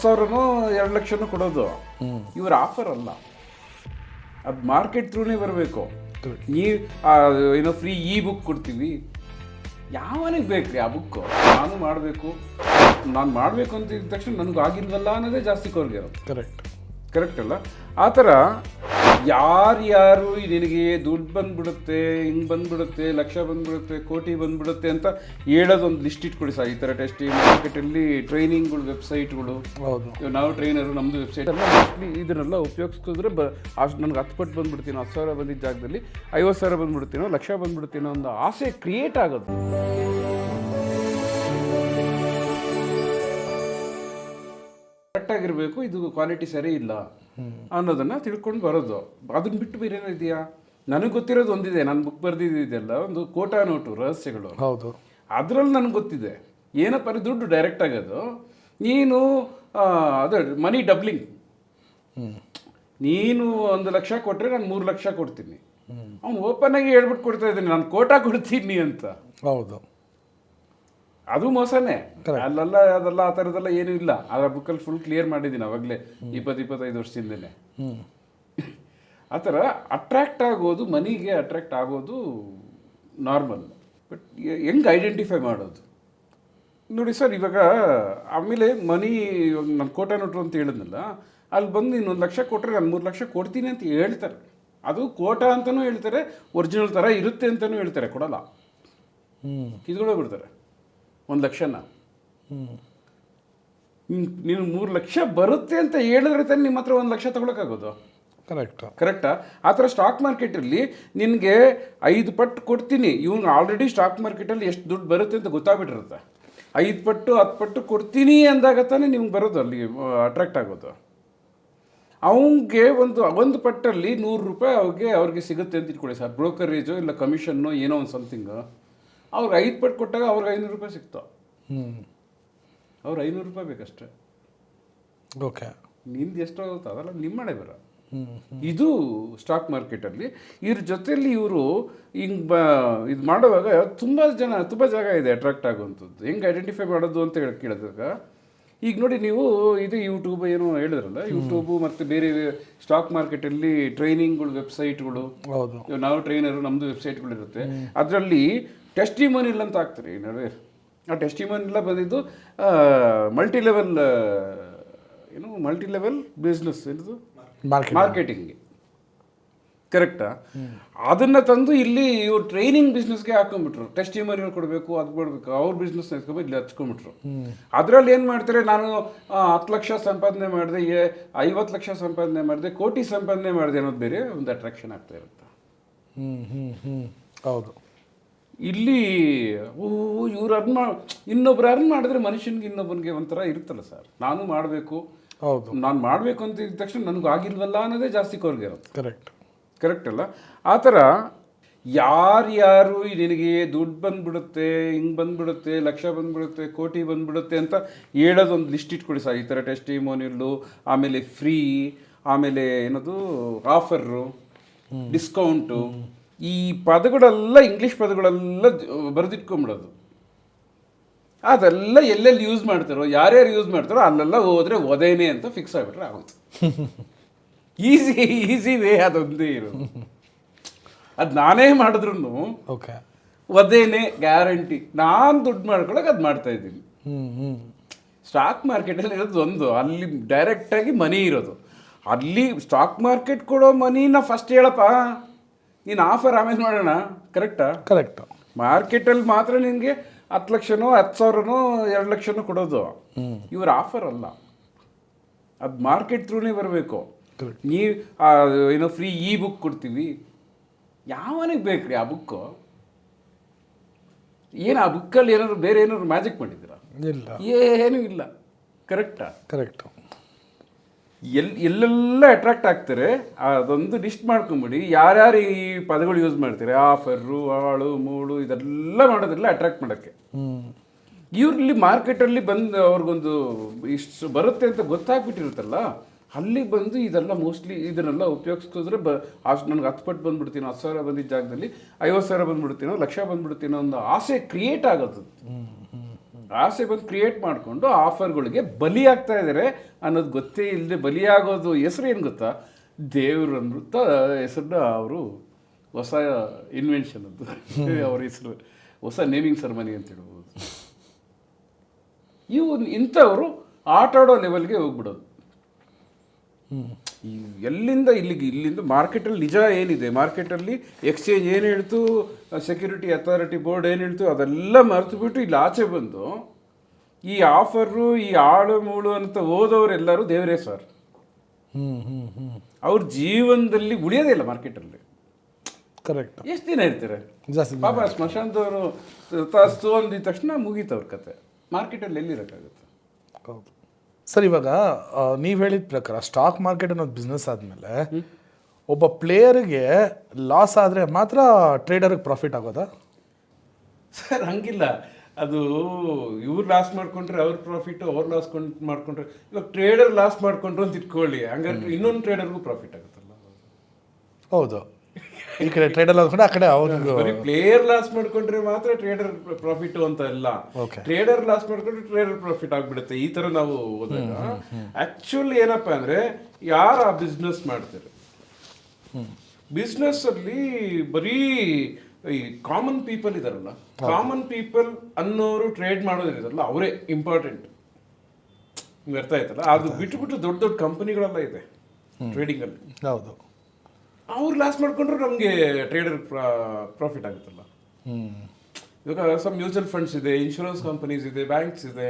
ಸಾವಿರನೋ 2 ಲಕ್ಷನೋ ಕೊಡೋದು ಇವ್ರ ಆಫರ್ ಅಲ್ಲ, ಅದು ಮಾರ್ಕೆಟ್ ಥ್ರೂನೇ ಬರಬೇಕು. ಏನೋ ಫ್ರೀ ಬುಕ್ ಕೊಡ್ತೀವಿ, ಯಾವನಿಗೆ ಬೇಕ್ರಿ ಆ ಬುಕ್ಕು? ನಾನು ಮಾಡಬೇಕು ಅಂತ ಇದ್ದ ತಕ್ಷಣ ನನಗೆ ಆಗಿಲ್ವಲ್ಲ ಅನ್ನೋದೇ ಜಾಸ್ತಿ ಕೊರ್ಗಿರೋದು. ಕರೆಕ್ಟ್ ಅಲ್ಲ? ಆ ಥರ ಯಾರ್ಯಾರು ನಿನಗೆ ದುಡ್ಡು ಬಂದ್ಬಿಡುತ್ತೆ, ಹಿಂಗೆ ಬಂದ್ಬಿಡುತ್ತೆ, ಲಕ್ಷ ಬಂದ್ಬಿಡುತ್ತೆ, ಕೋಟಿ ಬಂದ್ಬಿಡುತ್ತೆ ಅಂತ ಹೇಳೋದೊಂದು ಲಿಸ್ಟ್ ಇಟ್ಕೊಡಿ ಸರ್. ಈ ಥರ ಟೆಸ್ಟ್ ಮಾರ್ಕೆಟಲ್ಲಿ ಟ್ರೈನಿಂಗ್ಗಳು, ವೆಬ್ಸೈಟ್ಗಳು, ನಾವು ಟ್ರೈನರು, ನಮ್ಮದು ವೆಬ್ಸೈಟ್ ಎಲ್ಲ ಮೋಸ್ಟ್ಲಿ ಇದನ್ನೆಲ್ಲ ಉಪಯೋಗಿಸಿದ್ರೆ ಅಷ್ಟು ನನಗೆ 10 ಪಟ್ಟು ಬಂದ್ಬಿಡ್ತೀನೋ, 10,000 ಬಂದಿದ್ದ ಜಾಗದಲ್ಲಿ 50,000 ಬಂದ್ಬಿಡ್ತೀನೋ, ಲಕ್ಷ ಬಂದ್ಬಿಡ್ತೀನೋ ಒಂದು ಆಸೆ ಕ್ರಿಯೇಟ್ ಆಗೋದು. ಕರೆಕ್ಟಾಗಿರಬೇಕು, ಇದು ಕ್ವಾಲಿಟಿ ಸರಿ ಇಲ್ಲ ಅನ್ನೋದನ್ನು ತಿಳ್ಕೊಂಡು ಬರೋದು. ಅದನ್ನ ಬಿಟ್ಟು ಬೇರೆ ಏನೋ ಇದೆಯಾ? ನನಗೆ ಗೊತ್ತಿರೋದು ಒಂದಿದೆ, ನಾನು ಬುಕ್ ಬರೆದಿದ್ದೆಲ್ಲ ಒಂದು ಕೋಟಾ ನೋಟು ರಹಸ್ಯಗಳು. ಹೌದು, ಅದರಲ್ಲಿ ನನಗೆ ಗೊತ್ತಿದೆ ಏನಪ್ಪ ದುಡ್ಡು ಡೈರೆಕ್ಟ್ ಆಗೋದು. ನೀನು ಅದೇ ಮನಿ ಡಬ್ಲಿಂಗ್, ನೀನು 1 ಲಕ್ಷ ಕೊಟ್ಟರೆ ನಾನು 3 ಲಕ್ಷ ಕೊಡ್ತೀನಿ. ಅವ್ನು ಓಪನ್ ಆಗಿ ಹೇಳ್ಬಿಟ್ಟು ಕೊಡ್ತಾ ಇದ್ದೀನಿ ನಾನು ಕೋಟಾ ಕೊಡ್ತೀನಿ ಅಂತ. ಹೌದು, ಅದು ಮೋಸನೇ. ಅದೆಲ್ಲ ಆ ಥರದ್ದೆಲ್ಲ ಏನೂ ಇಲ್ಲ. ಆ ಬುಕ್ಕಲ್ಲಿ ಫುಲ್ ಕ್ಲಿಯರ್ ಮಾಡಿದ್ದೀನಿ ಅವಾಗಲೇ 20-25 ವರ್ಷದಿಂದಲೇ. ಆ ಥರ ಅಟ್ರ್ಯಾಕ್ಟ್ ಆಗೋದು, ಮನಿಗೆ ಅಟ್ರ್ಯಾಕ್ಟ್ ಆಗೋದು ನಾರ್ಮಲ್. ಬಟ್ ಹೆಂಗೆ ಐಡೆಂಟಿಫೈ ಮಾಡೋದು ನೋಡಿ ಸರ್. ಇವಾಗ ಆಮೇಲೆ ಮನಿ ನಾನು ಕೋಟಾ ನೋಟ್ರು ಅಂತ ಹೇಳಿದ್ನಲ್ಲ, ಅಲ್ಲಿ ಬಂದು ನೀನು 1 ಲಕ್ಷ ಕೊಟ್ಟರೆ ನಾನು 3 ಲಕ್ಷ ಕೊಡ್ತೀನಿ ಅಂತ ಹೇಳ್ತಾರೆ. ಅದು ಕೋಟಾ ಅಂತಲೂ ಹೇಳ್ತಾರೆ, ಒರಿಜಿನಲ್ ಥರ ಇರುತ್ತೆ ಅಂತಲೂ ಹೇಳ್ತಾರೆ. ಕೊಡಲ್ಲ, ಕಿತ್ಕೊಂಡೇ ಬಿಡ್ತಾರೆ 1 ಲಕ್ಷನ. ನೀನು 3 ಲಕ್ಷ ಬರುತ್ತೆ ಅಂತ ಹೇಳಿದ್ರೆ ತಾನೆ ನಿಮ್ಮ ಹತ್ರ 1 ಲಕ್ಷ ತಗೊಳಕ್ಕಾಗೋದು. ಕರೆಕ್ಟಾ? ಆ ಥರ ಸ್ಟಾಕ್ ಮಾರ್ಕೆಟಲ್ಲಿ ನಿನಗೆ 5 ಪಟ್ಟು ಕೊಡ್ತೀನಿ, ಇವನು ಆಲ್ರೆಡಿ ಸ್ಟಾಕ್ ಮಾರ್ಕೆಟಲ್ಲಿ ಎಷ್ಟು ದುಡ್ಡು ಬರುತ್ತೆ ಅಂತ ಗೊತ್ತಾಗ್ಬಿಟ್ಟಿರುತ್ತೆ. 5 ಪಟ್ಟು 10 ಪಟ್ಟು ಕೊಡ್ತೀನಿ ಅಂದಾಗ ತಾನೇ ನಿಮ್ಗೆ ಬರೋದು, ಅಲ್ಲಿ ಅಟ್ರಾಕ್ಟ್ ಆಗೋದು. ಅವನಿಗೆ ಒಂದು ಪಟ್ಟಲ್ಲಿ 100 ರೂಪಾಯಿ ಅವ್ರಿಗೆ ಸಿಗುತ್ತೆ ಅಂತ ಇಟ್ಕೊಳ್ಳಿ ಸರ್. ಬ್ರೋಕರೇಜು ಇಲ್ಲ ಕಮಿಷನ್ನು ಏನೋ ಒಂದು ಸಮಥಿಂಗು. ಅವ್ರಿಗೆ 5 ಪಟ್ಟು ಕೊಟ್ಟಾಗ ಅವ್ರಿಗೆ 500 ರೂಪಾಯಿ ಸಿಗ್ತಾವೆ. ಅವ್ರು 500 ರೂಪಾಯಿ ಬೇಕಷ್ಟೆ. ಓಕೆ, ನಿಂದು ಎಷ್ಟು ಆಗುತ್ತೆ ಅದೆಲ್ಲ ನಿಮ್ಮನೆ ಬರ. ಇದು ಸ್ಟಾಕ್ ಮಾರ್ಕೆಟಲ್ಲಿ ಇವ್ರ ಜೊತೆಯಲ್ಲಿ ಇವರು ಹಿಂಗೆ ಇದು ಮಾಡುವಾಗ ತುಂಬ ಜಾಗ ಇದೆ ಅಟ್ರಾಕ್ಟ್ ಆಗುವಂಥದ್ದು. ಹೆಂಗೆ ಐಡೆಂಟಿಫೈ ಮಾಡೋದು ಅಂತ ಕೇಳಿದಾಗ, ಈಗ ನೋಡಿ ನೀವು ಇದು ಯೂಟ್ಯೂಬ್ ಏನೋ ಹೇಳಿದ್ರಲ್ಲ, ಯೂಟ್ಯೂಬು ಮತ್ತು ಬೇರೆ ಸ್ಟಾಕ್ ಮಾರ್ಕೆಟಲ್ಲಿ ಟ್ರೈನಿಂಗ್ಗಳು, ವೆಬ್ಸೈಟ್ಗಳು, ನಾವು ಟ್ರೈನರು, ನಮ್ಮದು ವೆಬ್ಸೈಟ್ಗಳಿರುತ್ತೆ. ಅದರಲ್ಲಿ ಟೆಸ್ಟಿಮೋನಿಯಲ್ ಅಂತ ಹಾಕ್ತಾರೆ. ನೋಡಿ, ಆ ಟೆಸ್ಟಿಮೋನಿಯಲ್ ಬಂದಿದ್ದು ಮಲ್ಟಿ ಲೆವೆಲ್ ಬಿಸ್ನೆಸ್ ಏನದು ಮಾರ್ಕೆಟಿಂಗ್ಗೆ. ಕರೆಕ್ಟಾ? ಅದನ್ನು ತಂದು ಇಲ್ಲಿ ಇವ್ರು ಟ್ರೈನಿಂಗ್ ಬಿಸ್ನೆಸ್ಗೆ ಹಾಕೊಂಡ್ಬಿಟ್ರು. ಟೆಸ್ಟಿಮೋನಿಯಲ್ ಕೊಡಬೇಕು, ಅದು ಕೊಡಬೇಕು, ಅವ್ರ ಬಿಸ್ನೆಸ್ ನೆಸ್ಕೊಂಡು ಇಲ್ಲಿ ಹಚ್ಕೊಂಡ್ಬಿಟ್ರು. ಅದರಲ್ಲಿ ಏನು ಮಾಡ್ತಾರೆ, ನಾನು 10 ಲಕ್ಷ ಸಂಪಾದನೆ ಮಾಡಿದೆ, 50 ಲಕ್ಷ ಸಂಪಾದನೆ ಮಾಡಿದೆ, ಕೋಟಿ ಸಂಪಾದನೆ ಮಾಡಿದೆ ಅನ್ನೋದು ಬೇರೆ ಒಂದು ಅಟ್ರಾಕ್ಷನ್ ಆಗ್ತಾ ಇರುತ್ತೆ. ಹೌದು, ಇಲ್ಲಿ ಇವ್ರು ಇನ್ನೊಬ್ರು ಅರ್ನ್ ಮಾಡಿದ್ರೆ ಮನುಷ್ಯನಿಗೆ ಇನ್ನೊಬ್ಬನಿಗೆ ಒಂಥರ ಇರುತ್ತಲ್ಲ ಸರ್, ನಾನು ಮಾಡಬೇಕು, ನಾನು ಮಾಡಬೇಕು ಅಂತ ಇದ್ದ ತಕ್ಷಣ ನನಗೆ ಆಗಿಲ್ವಲ್ಲ ಅನ್ನೋದೇ ಜಾಸ್ತಿ ಕೊರ್ಗಿರೋದು. ಕರೆಕ್ಟ್ ಅಲ್ಲ? ಆ ಥರ ಯಾರ್ಯಾರು ನಿನಗೆ ದುಡ್ಡು ಬಂದ್ಬಿಡುತ್ತೆ, ಹಿಂಗೆ ಬಂದ್ಬಿಡುತ್ತೆ, ಲಕ್ಷ ಬಂದ್ಬಿಡುತ್ತೆ, ಕೋಟಿ ಬಂದ್ಬಿಡುತ್ತೆ ಅಂತ ಹೇಳೋದೊಂದು ಲಿಸ್ಟ್ ಇಟ್ಕೊಡಿ ಸರ್. ಈ ಥರ ಟೆಸ್ಟಿಮೋನಿಯಲ್ಲು, ಆಮೇಲೆ ಫ್ರೀ, ಆಮೇಲೆ ಏನದು ಆಫರು, ಡಿಸ್ಕೌಂಟು, ಈ ಪದಗಳೆಲ್ಲ ಇಂಗ್ಲೀಷ್ ಪದಗಳೆಲ್ಲ ಬರೆದಿಟ್ಕೊಂಬಿಡೋದು. ಅದೆಲ್ಲ ಎಲ್ಲೆಲ್ಲಿ ಯೂಸ್ ಮಾಡ್ತಾರೋ, ಯಾರ್ಯಾರು ಯೂಸ್ ಮಾಡ್ತಾರೋ ಅಲ್ಲೆಲ್ಲ ಹೋದರೆ ಒದೇನೆ ಅಂತ ಫಿಕ್ಸ್ ಆಗಿಬಿಟ್ರೆ ಆಗುತ್ತೆ. ಈಸಿ ವೇ ಅದೊಂದೇ ಇರೋದು. ಅದು ನಾನೇ ಮಾಡಿದ್ರು ಒದೇನೆ ಗ್ಯಾರಂಟಿ. ನಾನು ದುಡ್ಡು ಮಾಡ್ಕೊಳಕ್ಕೆ ಅದು ಮಾಡ್ತಾ ಇದ್ದೀನಿ. ಸ್ಟಾಕ್ ಮಾರ್ಕೆಟಲ್ಲಿ ಇರೋದು ಒಂದು, ಅಲ್ಲಿ ಡೈರೆಕ್ಟಾಗಿ ಮನಿ ಇರೋದು. ಅಲ್ಲಿ ಸ್ಟಾಕ್ ಮಾರ್ಕೆಟ್ ಕೊಡೋ ಮನಿನ ಫಸ್ಟ್ ಹೇಳಪ್ಪ, ನೀನು ಆಫರ್ ಆಮೇಲೆ ಮಾಡೋಣ. ಕರೆಕ್ಟ್. ಮಾರ್ಕೆಟಲ್ಲಿ ಮಾತ್ರ ನಿನಗೆ 10 ಲಕ್ಷನೋ 10,000ನೋ 2 ಲಕ್ಷನೋ ಕೊಡೋದು. ಇವ್ರ ಆಫರ್ ಅಲ್ಲ, ಅದು ಮಾರ್ಕೆಟ್ ಥ್ರೂನೇ ಬರಬೇಕು. ಏನೋ ಫ್ರೀ ಬುಕ್ ಕೊಡ್ತೀವಿ, ಯಾವನಿಗೆ ಬೇಕ್ರಿ ಆ ಬುಕ್ಕು? ಏನು ಆ ಬುಕ್ಕಲ್ಲಿ ಏನಾದ್ರು ಬೇರೆ ಏನಾದ್ರು ಮ್ಯಾಜಿಕ್ ಮಾಡಿದ್ದೀರಾ? ಏನೂ ಇಲ್ಲ. ಕರೆಕ್ಟು. ಎಲ್ಲೆಲ್ಲ ಅಟ್ರಾಕ್ಟ್ ಆಗ್ತಾರೆ ಅದೊಂದು ಲಿಸ್ಟ್ ಮಾಡ್ಕೊಂಬಿಡಿ. ಯಾರ್ಯಾರು ಈ ಪದಗಳು ಯೂಸ್ ಮಾಡ್ತಾರೆ, ಆಫರು, ಆಳು, ಮೂಳು, ಇದೆಲ್ಲ ಮಾಡೋದಿಲ್ಲ ಅಟ್ರಾಕ್ಟ್ ಮಾಡೋಕ್ಕೆ. ಇವ್ರಲ್ಲಿ ಮಾರ್ಕೆಟಲ್ಲಿ ಬಂದು ಅವ್ರಿಗೊಂದು ಇಷ್ಟು ಬರುತ್ತೆ ಅಂತ ಗೊತ್ತಾಗ್ಬಿಟ್ಟಿರುತ್ತಲ್ಲ, ಅಲ್ಲಿಗೆ ಬಂದು ಇದೆಲ್ಲ ಮೋಸ್ಟ್ಲಿ ಇದನ್ನೆಲ್ಲ ಉಪಯೋಗಿಸಿದ್ರೆ ಅಷ್ಟು ನನಗೆ 10 ಪಟ್ಟು ಬಂದ್ಬಿಡ್ತೀನೋ, 10,000 ಬಂದಿದ್ದ ಜಾಗದಲ್ಲಿ 50,000 ಬಂದ್ಬಿಡ್ತೀನೋ, ಲಕ್ಷ ಬಂದ್ಬಿಡ್ತೀನೋ ಒಂದು ಆಸೆ ಕ್ರಿಯೇಟ್ ಆಗೋದು. ಆಸೆ ಬಂದು ಕ್ರಿಯೇಟ್ ಮಾಡಿಕೊಂಡು ಆಫರ್ಗಳಿಗೆ ಬಲಿ ಆಗ್ತಾ ಇದ್ದಾರೆ ಅನ್ನೋದು ಗೊತ್ತೇ ಇಲ್ಲದೆ ಬಲಿಯಾಗೋದು ಹೆಸರು ಏನು ಗೊತ್ತಾ, ದೇವ್ರ ಅಮೃತ ಹೆಸರನ್ನ ಅವರು ಹೊಸ ಇನ್ವೆನ್ಷನ್ ಅದು ಅವ್ರ ಹೆಸರು ಹೊಸ ನೇಮಿಂಗ್ ಸೆರೆಮನಿ ಅಂತ ಹೇಳ್ಬೋದು. ಇಂಥವರು ಆಟ ಆಡೋ ಲೆವೆಲ್ಗೆ ಹೋಗ್ಬಿಡೋದು. ಎಲ್ಲಿಂದ ಇಲ್ಲಿಂದ ಮಾರ್ಕೆಟಲ್ಲಿ ನಿಜ ಏನಿದೆ, ಮಾರ್ಕೆಟಲ್ಲಿ ಎಕ್ಸ್ಚೇಂಜ್ ಏನು ಹೇಳ್ತು, ಸೆಕ್ಯೂರಿಟಿ ಅಥಾರಿಟಿ ಬೋರ್ಡ್ ಏನು ಹೇಳ್ತು, ಅದೆಲ್ಲ ಮರೆತು ಬಿಟ್ಟು ಇಲ್ಲಿ ಆಚೆ ಬಂದು ಈ ಆಫರು ಈ ಆಳು ಮೂಳು ಅಂತ ಓದೋರೆಲ್ಲರೂ ದೇವರೇ ಸರ್. ಅವ್ರ ಜೀವನದಲ್ಲಿ ಉಳಿಯೋದೇ ಇಲ್ಲ ಮಾರ್ಕೆಟಲ್ಲಿ. ಕರೆಕ್ಟ್. ಎಷ್ಟು ದಿನ ಇರ್ತಾರೆ ಪಾಪ ಸ್ಮಶಾನದವರು ತಾಸ್ತು ಅಂದಿದ ತಕ್ಷಣ ಮುಗೀತು ಅವ್ರ ಕತೆ. ಮಾರ್ಕೆಟಲ್ಲಿ ಎಲ್ಲಿರೋಕ್ಕಾಗುತ್ತೆ? ಹೌದು ಸರ್. ಇವಾಗ ನೀವು ಹೇಳಿದ ಪ್ರಕಾರ ಸ್ಟಾಕ್ ಮಾರ್ಕೆಟ್ ಅನ್ನೋದು ಬಿಸ್ನೆಸ್ ಆದಮೇಲೆ ಒಬ್ಬ ಪ್ಲೇಯರ್ಗೆ ಲಾಸ್ ಆದರೆ ಮಾತ್ರ ಟ್ರೇಡರ್ಗೆ ಪ್ರಾಫಿಟ್ ಆಗೋದಾ ಸರ್? ಹಂಗಿಲ್ಲ. ಅದು ಇವ್ರು ಲಾಸ್ ಮಾಡ್ಕೊಂಡ್ರೆ ಅವ್ರ ಪ್ರಾಫಿಟ್, ಅವ್ರು ಲಾಸ್ ಮಾಡ್ಕೊಂಡ್ರೆ ಇವಾಗ ಟ್ರೇಡರ್ ಲಾಸ್ ಮಾಡ್ಕೊಂಡ್ರು ಅಂತ ಇಟ್ಕೊಳ್ಳಿ, ಹಂಗಾದ್ರೆ ಇನ್ನೊಂದು ಟ್ರೇಡರ್ಗೂ ಪ್ರಾಫಿಟ್ ಆಗುತ್ತಲ್ಲ. ಹೌದು, ಈ ಕಡೆ ಟ್ರೇಡರ್ ಲಾಸ್ ಆ ಕಡೆ ಅವ್ರಿಗೆ ಪ್ಲೇಯರ್ ಲಾಸ್ ಮಾಡ್ಕೊಂಡ್ರೆ ಮಾತ್ರ ಟ್ರೇಡರ್ ಪ್ರಾಫಿಟ್ ಅಂತ ಇಲ್ಲ. ಟ್ರೇಡರ್ ಲಾಸ್ ಮಾಡ್ಕೊಂಡ್ರೆ ಟ್ರೇಡರ್ ಪ್ರಾಫಿಟ್ ಆಗ್ಬಿಡುತ್ತೆ. ಈ ತರ ನಾವು ಹೋದಾಗ ಆಕ್ಚುಲಿ ಏನಪ್ಪಾ ಅಂದ್ರೆ ಯಾರು ಆ ಬಿಸ್ನೆಸ್ ಮಾಡ್ತಾರೆ, ಬಿಸ್ನೆಸ್ ಅಲ್ಲಿ ಬರೀ ಈ ಕಾಮನ್ ಪೀಪಲ್ ಇದಾರಲ್ಲ, ಕಾಮನ್ ಪೀಪಲ್ ಅನ್ನೋರು ಟ್ರೇಡ್ ಮಾಡೋದಿರಲ್ಲ ಅವರೇ ಇಂಪಾರ್ಟೆಂಟ್. ನಿಮ್ಗೆ ಅರ್ಥ ಆಯ್ತಲ್ಲ? ಅದು ಬಿಟ್ಟು ದೊಡ್ಡ ದೊಡ್ಡ ಕಂಪನಿಗಳೆಲ್ಲ ಇದೆ ಟ್ರೇಡಿಂಗ್ ಅಲ್ಲಿ. ಹೌದು, ಅವ್ರು ಲಾಸ್ ಮಾಡ್ಕೊಂಡ್ರೆ ನಮಗೆ ಟ್ರೇಡರ್ ಪ್ರಾಫಿಟ್ ಆಗುತ್ತಲ್ಲ. ಇವಾಗ ಸಮ್ ಮ್ಯೂಚುವಲ್ ಫಂಡ್ಸ್ ಇದೆ, ಇನ್ಶೂರೆನ್ಸ್ ಕಂಪನೀಸ್ ಇದೆ, ಬ್ಯಾಂಕ್ಸ್ ಇದೆ.